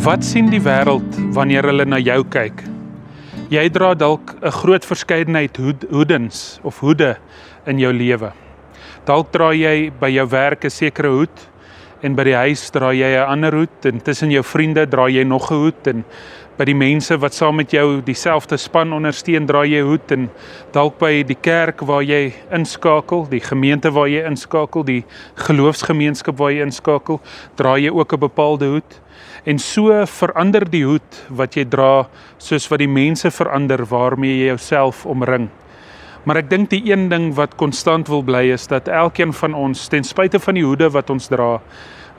Wat sien die wêreld wanneer hulle na jou kyk? Jy dra dalk 'n groot verskeidenheid hoedens of hoede in jou lewe. Dalk dra jy by jou werk 'n sekere hoed en by die huis dra jy 'n ander hoed en tussen jou vriende dra jy nog 'n hoed en by die mense wat saam met jou dieselfde span ondersteun dra jy hoed en dalk by die kerk waar jy inskakel, die gemeente waar jy inskakel, die geloofsgemeenskap waar jy inskakel, dra jy ook 'n bepaalde hoed. En so verander die hoed wat jy dra soos wat die mense verander waarmee jy jouself omring. Maar ek dink die een ding wat konstant wil bly is dat elkeen van ons, ten spyte van die hoede wat ons dra,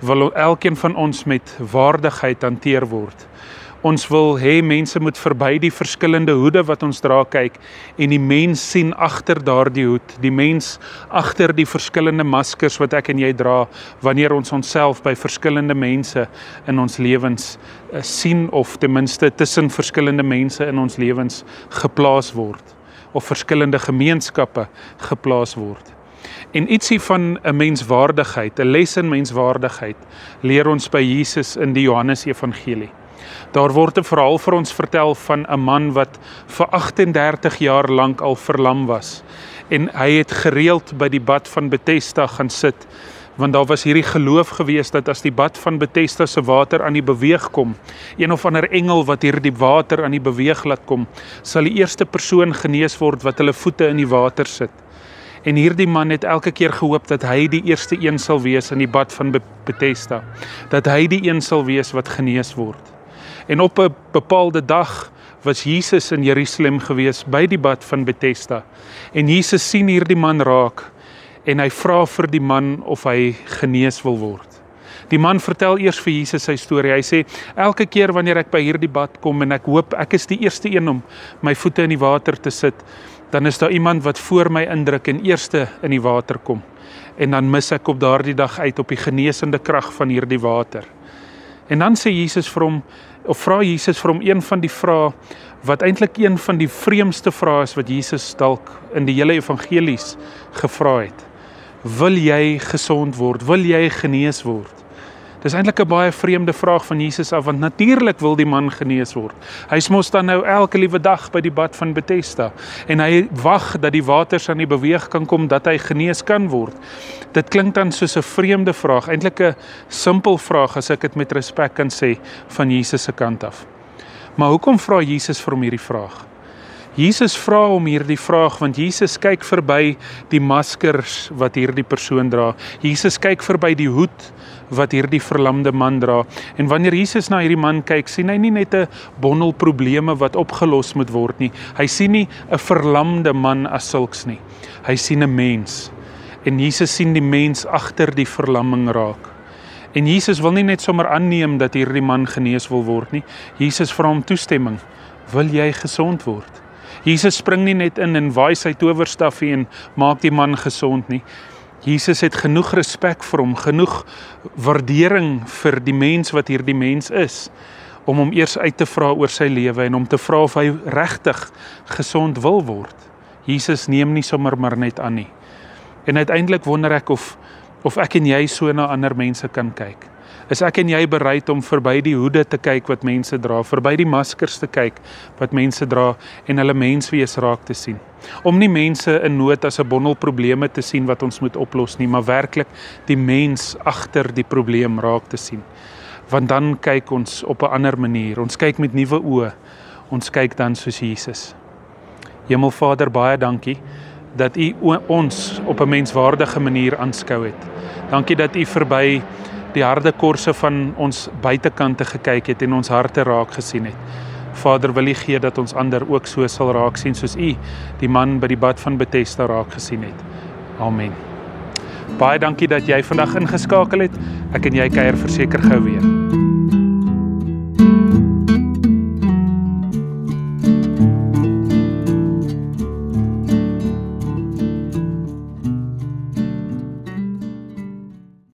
wil elkeen van ons met waardigheid hanteer word. Ons wil hê mense moet verby die verskillende hoede wat ons dra kyk en die mens sien agter daardie hoed, die mens agter die verskillende maskers wat ek en jy dra wanneer ons onsself by verskillende mense in ons lewens sien of ten minste tussen verskillende mense in ons lewens geplaas word of verskillende gemeenskappe geplaas word. En ietsie van 'n menswaardigheid, 'n les in menswaardigheid leer ons by Jesus in die Johannes Evangelie. Daar word 'n verhaal vir ons vertel van 'n man wat vir 38 jaar lank al verlam was. En hy het gereeld by die bad van Bethesda gaan sit, want daar was hierdie geloof gewees dat as die bad van Bethesda se water aan die beweeg kom, een of ander engel wat hierdie water aan die beweeg laat kom, sal die eerste persoon genees word wat hulle voete in die water sit. En hierdie man het elke keer gehoop dat hy die eerste een sal wees in die bad van Bethesda, dat hy die een sal wees wat genees word. En op 'n bepaalde dag was Jesus in Jerusalem gewees by die bad van Bethesda. En Jesus sien hierdie man raak en hy vra vir die man of hy genees wil word. Die man vertel eers vir Jesus sy storie. Hy sê, elke keer wanneer ek by hierdie bad kom en ek hoop ek is die eerste een om my voete in die water te sit, dan is daar iemand wat voor my indruk en eerste in die water kom. En dan mis ek op daardie dag uit op die genesende krag van hierdie water. En dan sê Jesus vir hom, of vra Jesus vir hom een van die vrae wat eintlik een van die vreemdste vrae is wat Jesus dalk in die hele evangelies gevra het. Wil jy gesond word? Wil jy genees word? Dis eintlik 'n baie vreemde vraag van Jesus af, want natuurlik wil die man genees word. Hy mos dan nou elke liewe dag by die bad van Bethesda en hy wag dat die waters aan die beweeg kan kom dat hy genees kan word. Dit klink dan soos 'n vreemde vraag, eintlik 'n simpel vraag as ek dit met respek kan sê van Jesus se kant af. Maar hoekom vra Jesus vir hom hierdie vraag? Jesus vra hom hierdie vraag want Jesus kyk verby die maskers wat hierdie persoon dra. Jesus kyk verby die hoed wat hierdie verlamde man dra. En wanneer Jesus na hierdie man kyk, sien hy nie net 'n bondel probleme wat opgelos moet word nie. Hy sien nie 'n verlamde man as sulks nie. Hy sien 'n mens. En Jesus sien die mens agter die verlamming raak. En Jesus wil nie net sommer aanneem dat hierdie man genees wil word nie. Jesus vra hom toestemming. Wil jy gesond word? Jesus spring nie net in en waai sy towerstafie en maak die man gesond nie. Jesus het genoeg respek vir hom, genoeg waardering vir die mens wat hierdie mens is, om hom eers uit te vra oor sy lewe en om te vra of hy regtig gesond wil word. Jesus neem nie sommer maar net aan nie. En uiteindelik wonder ek of ek en jy so na ander mense kan kyk. Is ek en jy bereid om verby die hoede te kyk wat mense dra, verby die maskers te kyk wat mense dra en hulle menswees raak te sien. Om nie mense in nood as 'n bondel probleme te sien wat ons moet oplos nie, maar werklik die mens agter die probleem raak te sien. Want dan kyk ons op 'n ander manier, ons kyk met nuwe oë, ons kyk dan soos Jesus. Hemelvader, baie dankie dat U ons op 'n menswaardige manier aanskou het. Dankie dat U verby die harde korse van ons buitekante gekyk het en ons harte raak gesien het. Vader, wil U gee dat ons ander ook so sal raak sien soos U die man by die bad van Bethesda raak gesien het. Amen. Baie dankie dat jy vandag ingeskakel het. Ek en jy kuier verseker gou weer.